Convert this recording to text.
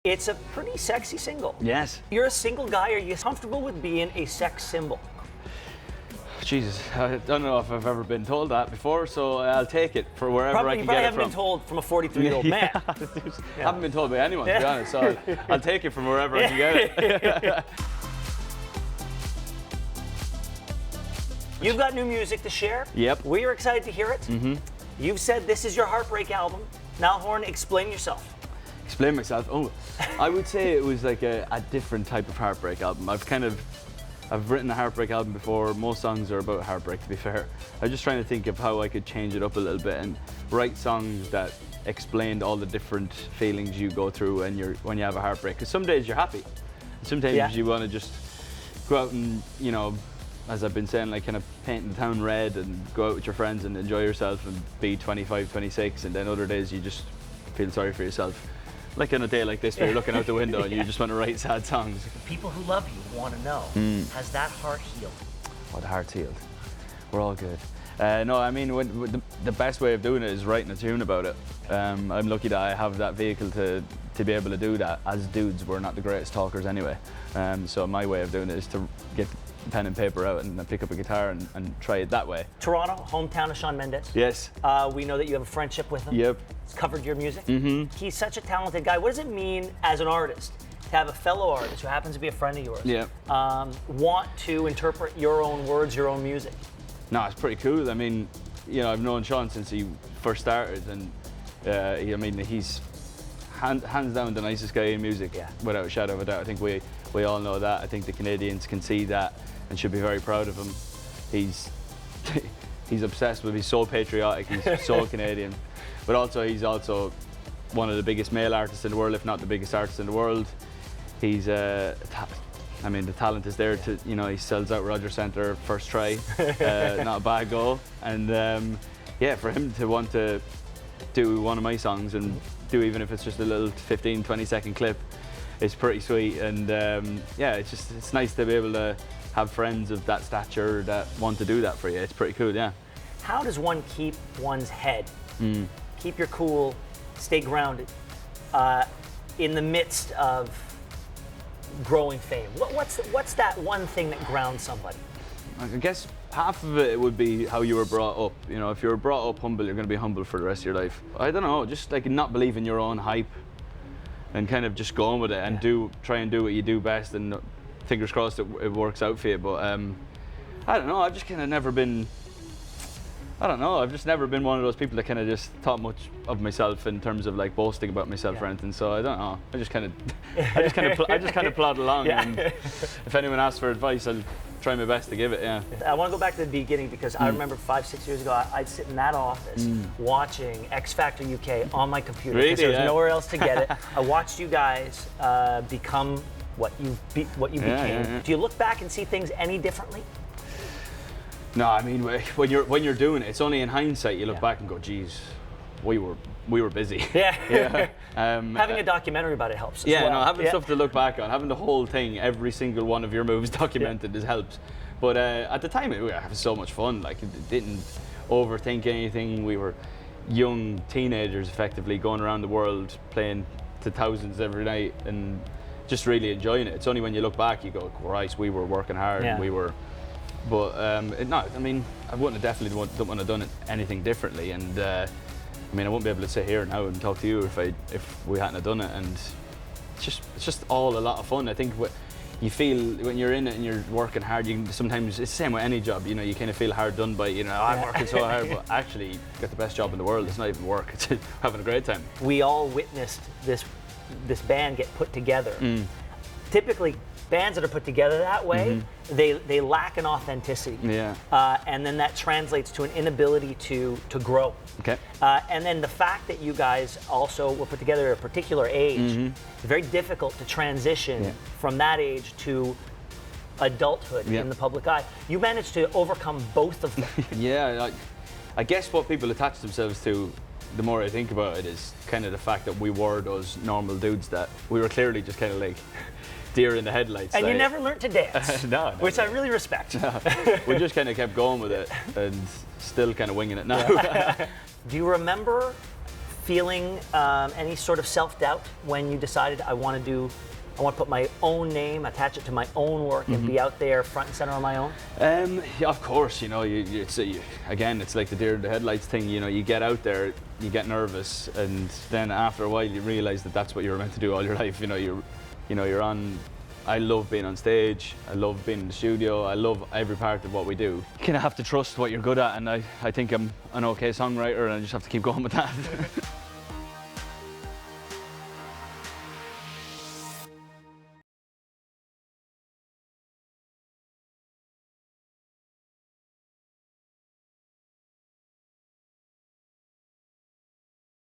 It's a pretty sexy single. Yes. You're a single guy. Are you comfortable with being a sex symbol? Jesus, I don't know if I've ever been told that before, so I'll take it for wherever I can get it from. You probably haven't been told from a 43-year-old man. I haven't been told by anyone, to be honest, so I'll take it from wherever I can get it. You've got new music to share. Yep. We're excited to hear it. You've said this is your Heartbreak album. Niall Horan, explain yourself. Explain myself. Oh, I would say it was like a different type of Heartbreak album. I've written a Heartbreak album before. Most songs are about heartbreak, to be fair. I was just trying to think of how I could change it up a little bit and write songs that explained all the different feelings you go through when you have a heartbreak. Because some days you're happy. Sometimes you want to just go out and, you know, as I've been saying, like kind of painting the town red and go out with your friends and enjoy yourself and be 25, 26, and then other days you just feel sorry for yourself. Like on a day like this where you're looking out the window and you just want to write sad songs. The people who love you want to know, has that heart healed? Oh, the heart's healed. We're all good. No, I mean, the best way of doing it is writing a tune about it. I'm lucky that I have that vehicle to be able to do that. As dudes, we're not the greatest talkers anyway. So my way of doing it is to get pen and paper out and pick up a guitar and try it that way. Toronto, hometown of Shawn Mendes. Yes. We know that you have a friendship with him. Yep. He's covered your music. He's such a talented guy. What does it mean as an artist to have a fellow artist who happens to be a friend of yours want to interpret your own words, your own music? No, it's pretty cool. I mean, you know, I've known Shawn since he first started, and I mean, he's hands down the nicest guy in music, without a shadow of a doubt. I think we all know that. I think the Canadians can see that and should be very proud of him. He's obsessed with. He's so patriotic. He's so Canadian, but also he's also one of the biggest male artists in the world, if not the biggest artist in the world. He's I mean, the talent is there to, you know, he sells out Rogers Centre first try, not a bad goal. And yeah, for him to want to do one of my songs and do, even if it's just a little 15, 20-second clip, it's pretty sweet. And yeah, it's nice to be able to have friends of that stature that want to do that for you. It's pretty cool, yeah. How does one keep one's head, keep your cool, stay grounded in the midst of growing fame? What's that one thing that grounds somebody? I guess half of it would be how you were brought up. You know, if you were brought up humble, you're going to be humble for the rest of your life. I don't know, just like not believe in your own hype and kind of just going with it and try and do what you do best, and fingers crossed it works out for you. But I don't know, I've just kind of never been, I've just never been one of those people that kind of just thought much of myself in terms of like boasting about myself or anything. So I don't know. I just kind of plod along. And if anyone asks for advice, I'll try my best to give it. Yeah. I want to go back to the beginning because I remember 5-6 years ago, I'd sit in that office watching X Factor UK on my computer because there was nowhere else to get it. I watched you guys become what you became. Do you look back and see things any differently? No, I mean, when you're doing it, it's only in hindsight you look back and go, geez, we were busy. Having a documentary about it helps as well. No, having stuff to look back on, having the whole thing, every single one of your moves documented helps. But at the time, we were having so much fun. Like, it didn't overthink anything. We were young teenagers, effectively, going around the world, playing to thousands every night and just really enjoying it. It's only when you look back, you go, Christ, we were working hard and we were. But no, I mean, I wouldn't have definitely don't want to done anything differently. And I mean, I wouldn't be able to sit here now and talk to you if we hadn't have done it. And it's just all a lot of fun. I think what you feel when you're in it and you're working hard, sometimes it's the same with any job. You know, you kind of feel hard done by, you know, I'm working so hard, but actually you got the best job in the world. It's not even work. It's having a great time. We all witnessed this band get put together. Typically, bands that are put together that way, they lack an authenticity. And then that translates to an inability to grow. Okay. And then the fact that you guys also were put together at a particular age, it's very difficult to transition from that age to adulthood in the public eye. You managed to overcome both of them. I guess what people attach themselves to, the more I think about it, is kind of the fact that we were those normal dudes that we were clearly just kind of like deer in the headlights. And you never learned to dance, no, which I really respect. We just kind of kept going with it and still kind of winging it now. Do you remember feeling any sort of self-doubt when you decided I want to put my own name, attach it to my own work, and be out there front and center on my own? Yeah, of course, you know, again, it's like the deer in the headlights thing. You know, you get out there, you get nervous, and then after a while, you realise that that's what you were meant to do all your life. You know, you're on. I love being on stage. I love being in the studio. I love every part of what we do. You kind of have to trust what you're good at, and I think I'm an okay songwriter, and I just have to keep going with that.